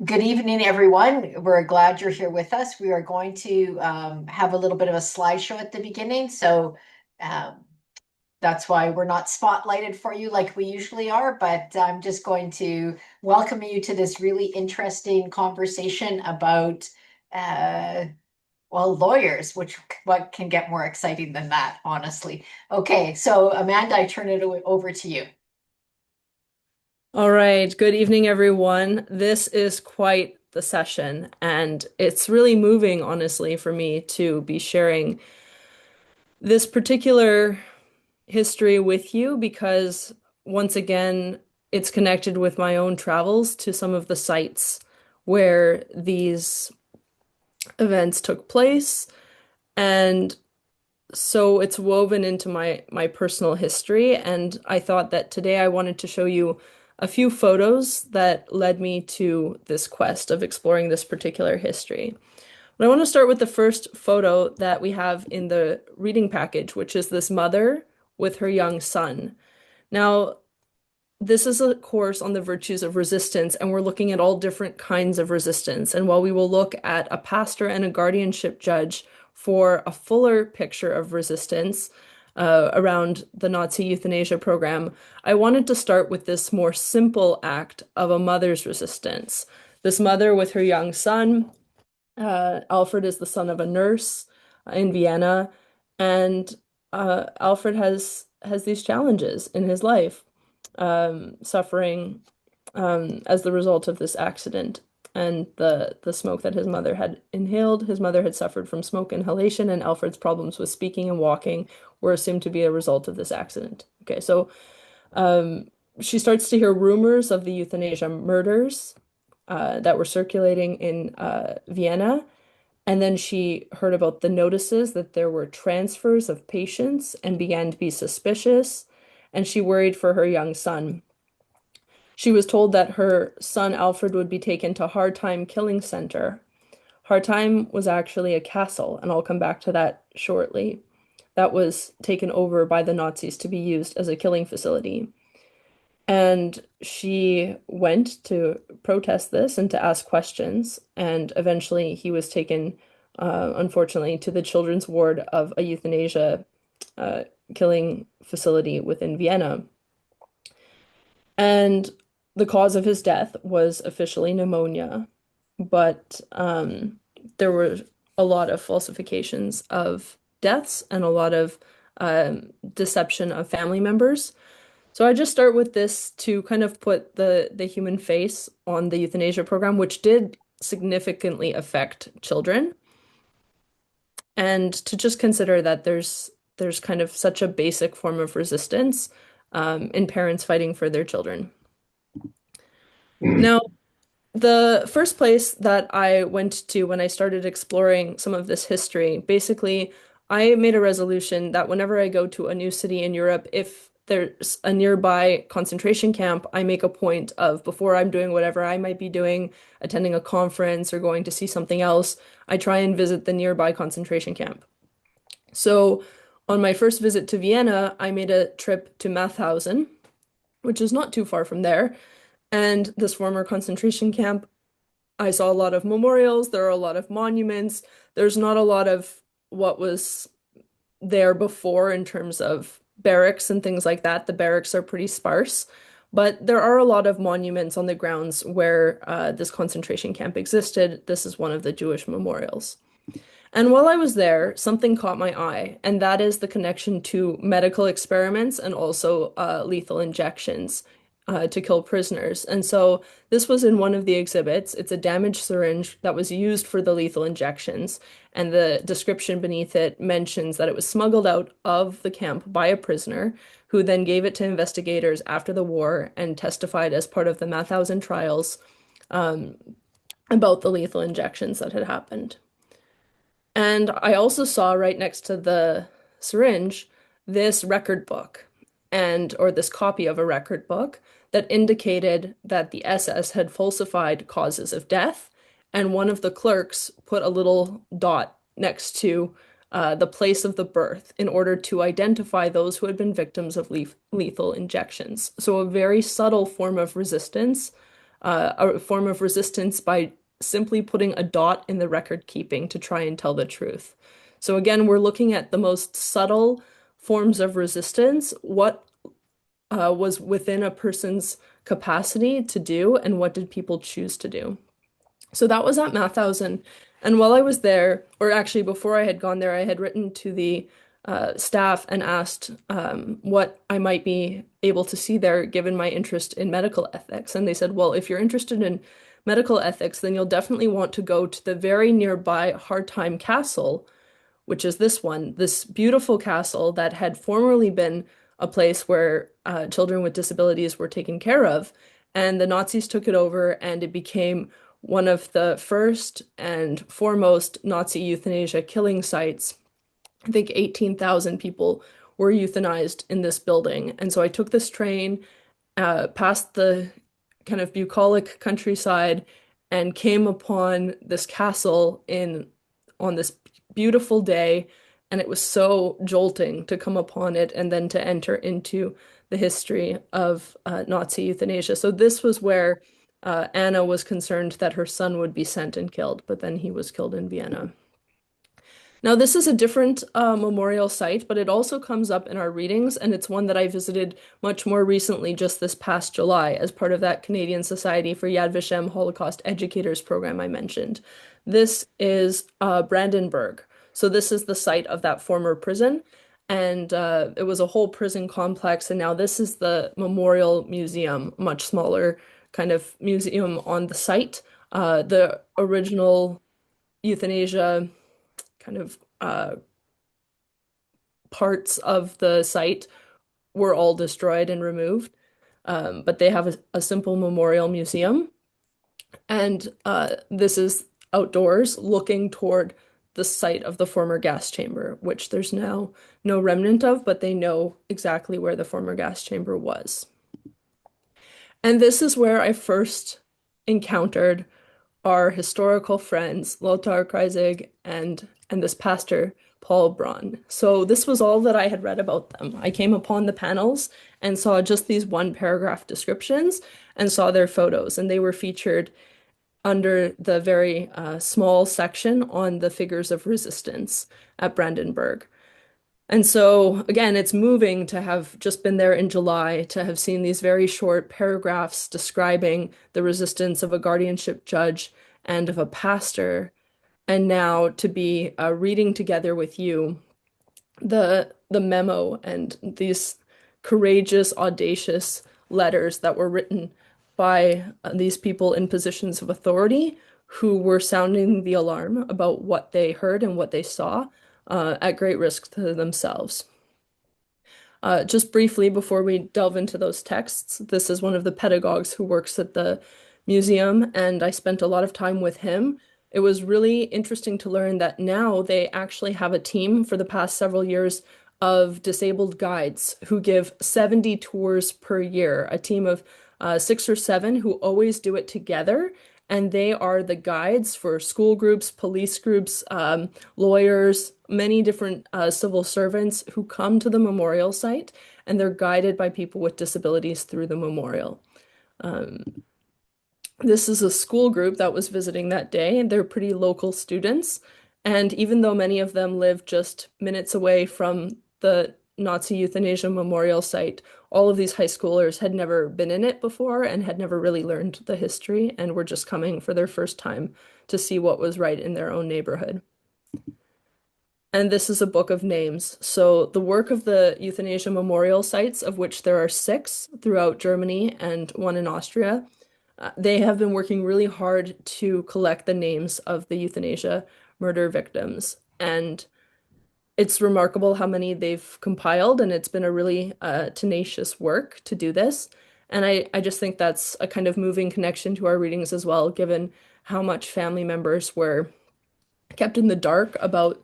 Good evening, everyone. We're glad you're here with us. We are going to have a little bit of a slideshow at the beginning. So um, that's why we're not spotlighted for you like we usually are, but I'm just going to welcome you to this really interesting conversation about, uh, well, lawyers, which what can get more exciting than that, honestly. Okay, so Amanda, I turn it over to you. All right, good evening, everyone. This is quite the session, and it's really moving, honestly, for me to be sharing this particular history with you because, once again, it's connected with my own travels to some of the sites where these events took place. And so it's woven into my personal history, and I thought that today I wanted to show you a few photos that led me to this quest of exploring this particular history. But I want to start with the first photo that we have in the reading package, which is this mother with her young son. Now, this is a course on the virtues of resistance, and we're looking at all different kinds of resistance. And while we will look at a pastor and a guardianship judge for a fuller picture of resistance around the Nazi euthanasia program, I wanted to start with this more simple act of a mother's resistance. This mother with her young son, Alfred is the son of a nurse in Vienna, and Alfred has these challenges in his life, suffering as the result of this accident and the smoke that his mother had inhaled. His mother had suffered from smoke inhalation, and Alfred's problems with speaking and walking were assumed to be a result of this accident. Okay, so um, she starts to hear rumors of the euthanasia murders that were circulating in Vienna. And then she heard about the notices that there were transfers of patients and began to be suspicious, and she worried for her young son. She was told that her son Alfred would be taken to Hardtime Killing Center. Hardtime was actually a castle, and I'll come back to that shortly. That was taken over by the Nazis to be used as a killing facility. And she went to protest this and to ask questions. And eventually he was taken, unfortunately, to the children's ward of a euthanasia uh, killing facility within Vienna. And the cause of his death was officially pneumonia, but there were a lot of falsifications of deaths and a lot of deception of family members. So I just start with this to kind of put the human face on the euthanasia program, which did significantly affect children, and to just consider that there's kind of such a basic form of resistance in parents fighting for their children. Now, the first place that I went to when I started exploring some of this history, basically, I made a resolution that whenever I go to a new city in Europe, if there's a nearby concentration camp, I make a point of before I'm doing whatever I might be doing, attending a conference or going to see something else, I try and visit the nearby concentration camp. So, on my first visit to Vienna, I made a trip to Mauthausen, which is not too far from there. And this former concentration camp, I saw a lot of memorials, there are a lot of monuments. There's not a lot of what was there before in terms of barracks and things like that. The barracks are pretty sparse, but there are a lot of monuments on the grounds where this concentration camp existed. This is one of the Jewish memorials. And while I was there, something caught my eye, and that is the connection to medical experiments and also lethal injections to kill prisoners. And so this was in one of the exhibits. It's a damaged syringe that was used for the lethal injections, and the description beneath it mentions that it was smuggled out of the camp by a prisoner who then gave it to investigators after the war and testified as part of the Mauthausen trials um, about the lethal injections that had happened. And I also saw right next to the syringe this record book and or this copy of a record book that indicated that the SS had falsified causes of death, and one of the clerks put a little dot next to the place of the birth in order to identify those who had been victims of lethal injections. So a very subtle form of resistance a form of resistance by simply putting a dot in the record keeping to try and tell the truth. So again, we're looking at the most subtle forms of resistance, what was within a person's capacity to do, and what did people choose to do. So that was at Mauthausen. And while I was there, or actually before I had gone there, I had written to the staff and asked what I might be able to see there given my interest in medical ethics. And they said, well, if you're interested in medical ethics, then you'll definitely want to go to the very nearby Hardtime Castle, which is this one, this beautiful castle that had formerly been a place where children with disabilities were taken care of. And the Nazis took it over, and it became one of the first and foremost Nazi euthanasia killing sites. I think 18,000 people were euthanized in this building. And so I took this train past the kind of bucolic countryside and came upon this castle in on this beautiful day, and it was so jolting to come upon it and then to enter into the history of Nazi euthanasia. So this was where Anna was concerned that her son would be sent and killed, but then he was killed in Vienna. Now, this is a different memorial site, but it also comes up in our readings, and it's one that I visited much more recently, just this past July, as part of that Canadian Society for Yad Vashem Holocaust Educators program I mentioned. This is Brandenburg. So this is the site of that former prison, and it was a whole prison complex, and now this is the Memorial Museum, much smaller kind of museum on the site. The original euthanasia kind of parts of the site were all destroyed and removed. But they have a simple memorial museum. And this is outdoors looking toward the site of the former gas chamber, which there's now no remnant of, but they know exactly where the former gas chamber was. And this is where I first encountered our historical friends, Lothar Kreyssig and this pastor, Paul Braune. So this was all that I had read about them. I came upon the panels and saw just these one paragraph descriptions and saw their photos, and they were featured under the very small section on the figures of resistance at Brandenburg. And so, again, it's moving to have just been there in July, to have seen these very short paragraphs describing the resistance of a guardianship judge and of a pastor, and now to be reading together with you the memo and these courageous, audacious letters that were written by these people in positions of authority who were sounding the alarm about what they heard and what they saw at great risk to themselves. Just briefly, before we delve into those texts, this is one of the pedagogues who works at the museum, and I spent a lot of time with him. It was really interesting to learn that now they actually have a team for the past several years of disabled guides who give 70 tours per year, a team of 6 or 7 who always do it together. And they are the guides for school groups, police groups, lawyers, many different civil servants who come to the memorial site, and they're guided by people with disabilities through the memorial. This is a school group that was visiting that day, and they're pretty local students. And even though many of them live just minutes away from the Nazi euthanasia memorial site, all of these high schoolers had never been in it before and had never really learned the history and were just coming for their first time to see what was right in their own neighborhood. And this is a book of names. So the work of the euthanasia memorial sites, of which there are 6 throughout Germany and 1 in Austria, they have been working really hard to collect the names of the euthanasia murder victims. And it's remarkable how many they've compiled, and it's been a really tenacious work to do this. And I just think that's a kind of moving connection to our readings as well, given how much family members were kept in the dark about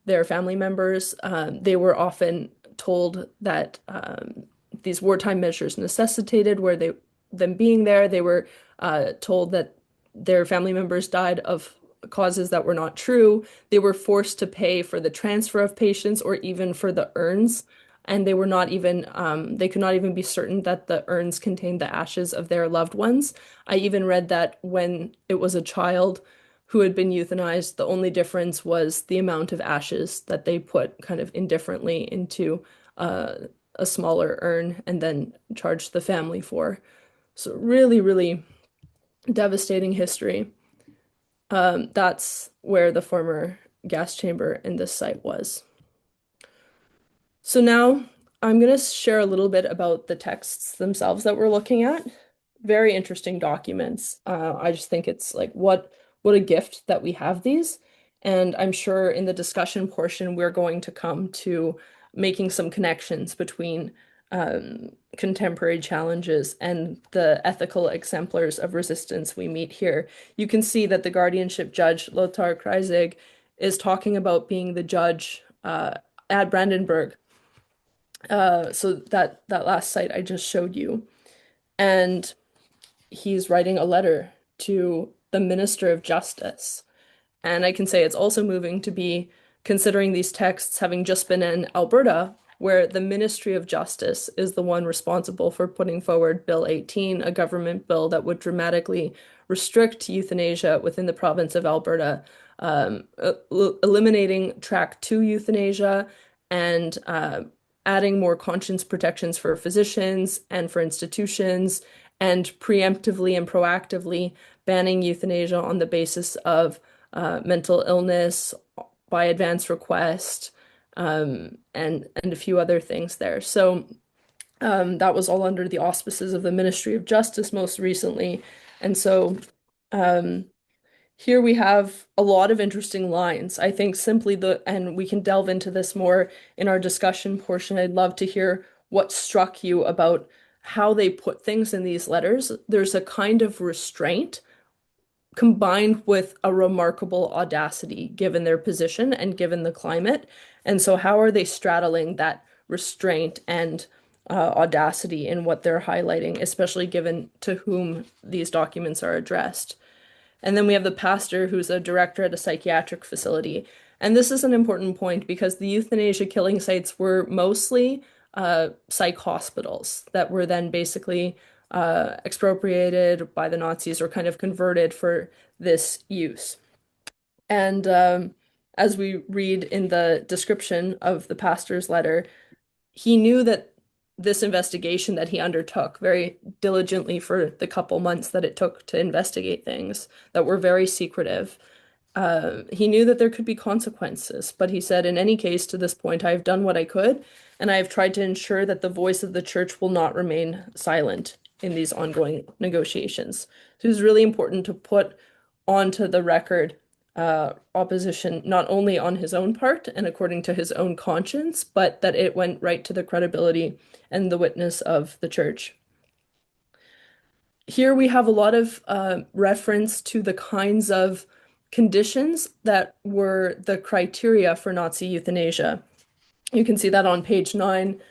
their family members. They were often told that these wartime measures necessitated them being there. They were told that their family members died of causes that were not true. They were forced to pay for the transfer of patients or even for the urns and they were not even they could not even be certain that the urns contained the ashes of their loved ones. I even read that when it was a child who had been euthanized, the only difference was the amount of ashes that they put kind of indifferently into uh, a smaller urn and then charged the family for. So really, really devastating history. That's where the former gas chamber in this site was. So now I'm going to share a little bit about the texts themselves that we're looking at. Very interesting documents. I just think it's like what a gift that we have these. And I'm sure in the discussion portion, we're going to come to making some connections between contemporary challenges and the ethical exemplars of resistance we meet here. You can see that the guardianship judge, Lothar Kreyssig, is talking about being the judge at Brandenburg, so that last site I just showed you. And he's writing a letter to the Minister of Justice. And I can say it's also moving to be considering these texts having just been in Alberta, where the Ministry of Justice is the one responsible for putting forward Bill 18, a government bill that would dramatically restrict euthanasia within the province of Alberta, eliminating Track 2 euthanasia and adding more conscience protections for physicians and for institutions, and preemptively and proactively banning euthanasia on the basis of mental illness by advance request, and a few other things there. So that was all under the auspices of the Ministry of Justice most recently. And so um, here we have a lot of interesting lines. I think simply and we can delve into this more in our discussion portion. I'd love to hear what struck you about how they put things in these letters. There's a kind of restraint combined with a remarkable audacity given their position and given the climate. And so, how are they straddling that restraint and audacity in what they're highlighting, especially given to whom these documents are addressed? And then we have the pastor who's a director at a psychiatric facility. And this is an important point because the euthanasia killing sites were mostly psych hospitals that were then basically expropriated by the Nazis or kind of converted for this use. And as we read in the description of the pastor's letter, he knew that this investigation that he undertook very diligently for the couple months that it took to investigate things that were very secretive, he knew that there could be consequences, but he said, in any case, to this point, I have done what I could, and I have tried to ensure that the voice of the church will not remain silent in these ongoing negotiations. So it was really important to put onto the record opposition, not only on his own part and according to his own conscience, but that it went right to the credibility and the witness of the church. Here we have a lot of reference to the kinds of conditions that were the criteria for Nazi euthanasia. You can see that on page 9,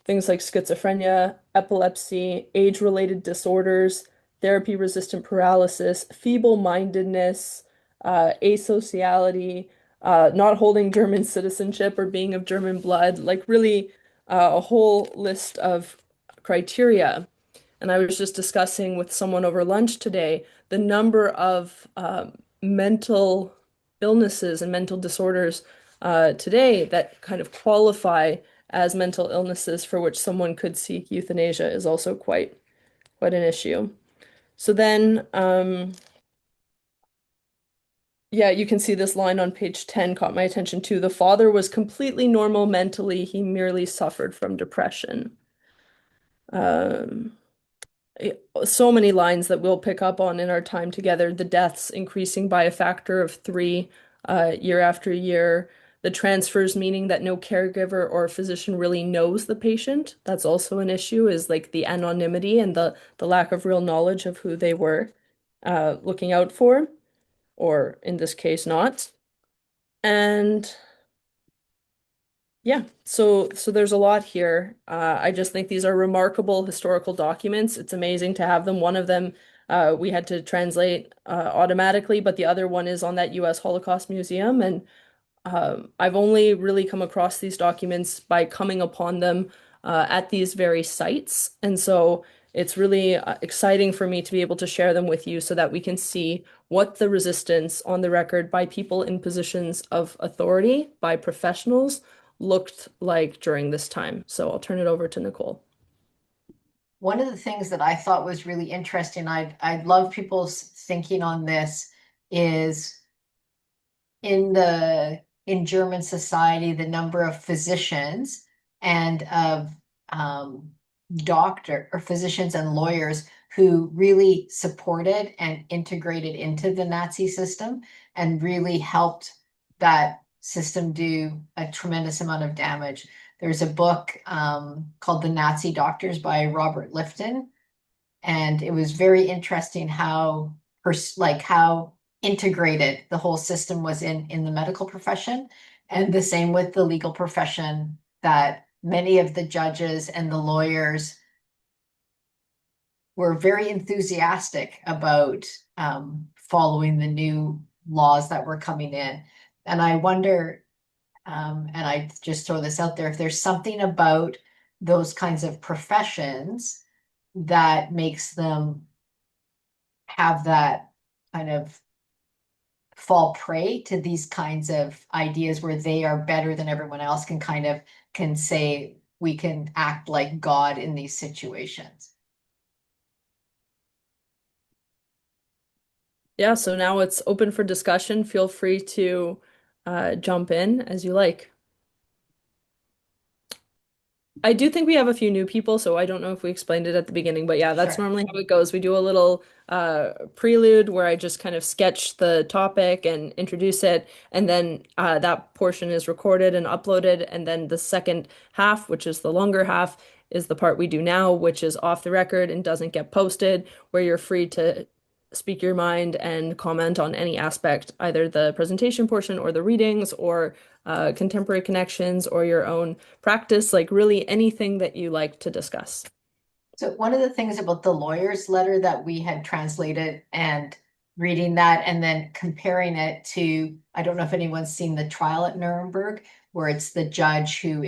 things like schizophrenia, epilepsy, age-related disorders, therapy-resistant paralysis, feeble-mindedness, asociality, not holding German citizenship or being of German blood, like really a whole list of criteria. And I was just discussing with someone over lunch today the number of mental illnesses and mental disorders today that kind of qualify as mental illnesses for which someone could seek euthanasia is also quite an issue. So then, yeah, you can see this line on page 10 caught my attention too. The father was completely normal mentally. He merely suffered from depression. Um, so many lines that we'll pick up on in our time together. The deaths increasing by a factor of 3 year after year. The transfers, meaning that no caregiver or physician really knows the patient. That's also an issue, is like the anonymity and the lack of real knowledge of who they were looking out for, or in this case, not. And yeah, so there's a lot here. I just think these are remarkable historical documents. It's amazing to have them. One of them we had to translate automatically, but the other one is on that U.S. Holocaust Museum, and I've only really come across these documents by coming upon them at these very sites. And so it's really exciting for me to be able to share them with you so that we can see what the resistance on the record by people in positions of authority, by professionals, looked like during this time. So I'll turn it over to Nicole. One of the things that I thought was really interesting, I'd love people's thinking on this, is in German society, the number of physicians and of um, doctor or physicians and lawyers who really supported and integrated into the Nazi system and really helped that system do a tremendous amount of damage. There's a book called The Nazi Doctors by Robert Lifton, and it was very interesting how how integrated the whole system was in the medical profession, and the same with the legal profession, that many of the judges and the lawyers were very enthusiastic about following the new laws that were coming in. And I wonder, and I just throw this out there, if there's something about those kinds of professions that makes them have that kind of fall prey to these kinds of ideas where they are better than everyone else, can kind of can say we can act like God in these situations. Yeah, so now it's open for discussion. Feel free to jump in as you like. I do think we have a few new people, so I don't know if we explained it at the beginning, but yeah, that's Sure. normally how it goes. We do a little prelude where I just kind of sketch the topic and introduce it, and then that portion is recorded and uploaded, and then the second half, which is the longer half, is the part we do now, which is off the record and doesn't get posted, where you're free to speak your mind and comment on any aspect, either the presentation portion or the readings or contemporary connections or your own practice, like really anything that you like to discuss. So one of the things about the lawyer's letter that we had translated and reading that and then comparing it to, I don't know if anyone's seen the trial at Nuremberg, where it's the judge who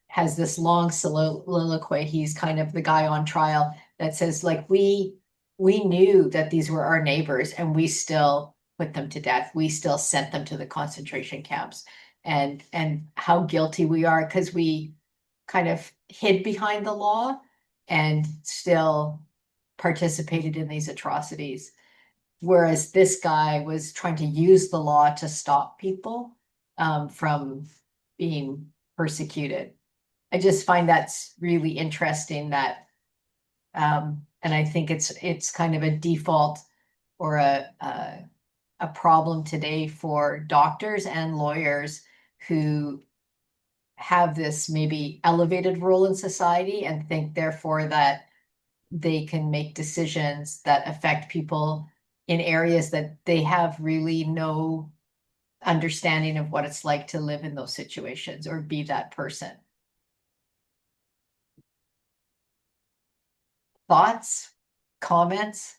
has this long soliloquy. He's kind of the guy on trial that says, like, we knew that these were our neighbors and we still put them to death. We still sent them to the concentration camps. And how guilty we are because we kind of hid behind the law and still participated in these atrocities. Whereas this guy was trying to use the law to stop people from being persecuted. I just find that's really interesting that, and I think it's kind of a default or a problem today for doctors and lawyers who have this maybe elevated role in society and think therefore that they can make decisions that affect people in areas that they have really no understanding of what it's like to live in those situations or be that person. Thoughts, comments?